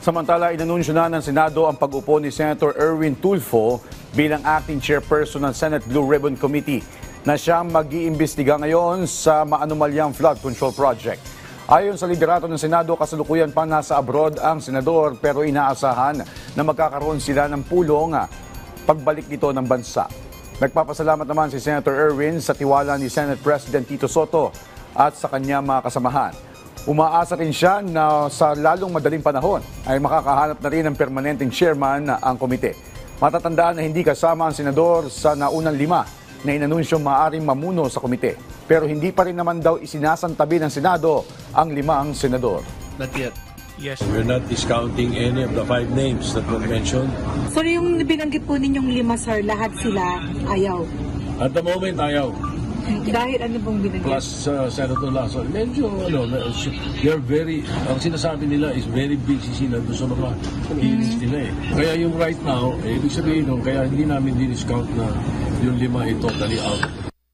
Samantala, inanunsyo na ng Senado ang pag-upo ni Senator Erwin Tulfo bilang acting chairperson ng Senate Blue Ribbon Committee na siyang mag-iimbestiga ngayon sa maanumalyang flood control project. Ayon sa liderato ng Senado, kasalukuyan pa nasa abroad ang senador pero inaasahan na magkakaroon sila ng pulong pagbalik nito ng bansa. Nagpapasalamat naman si Senator Erwin sa tiwala ni Senate President Tito Soto at sa kanyang mga kasamahan. Umaasa rin siya na sa lalong madaling panahon ay makakahanap na rin ng permanenteng chairman ang komite. Matatandaan na hindi kasama ang senador sa naunang 5 na inanunsyong maaaring mamuno sa komite. Pero hindi pa rin naman daw isinasantabi ng Senado ang 5 senador. Not yet. Yes. We're not discounting any of the 5 names that were mentioned. Sir, yung binanggit po ninyong 5, sir, lahat sila ayaw. At the moment, ayaw. Dahil ano pong binanggit? Plus, Senator Lasso, medyo, they're very, ang sinasabi nila is very busy sila doon sa mga hearings nila eh. Kaya yung right now, ibig sabihin nun, kaya hindi namin din-discount na yung 5 ay totally out.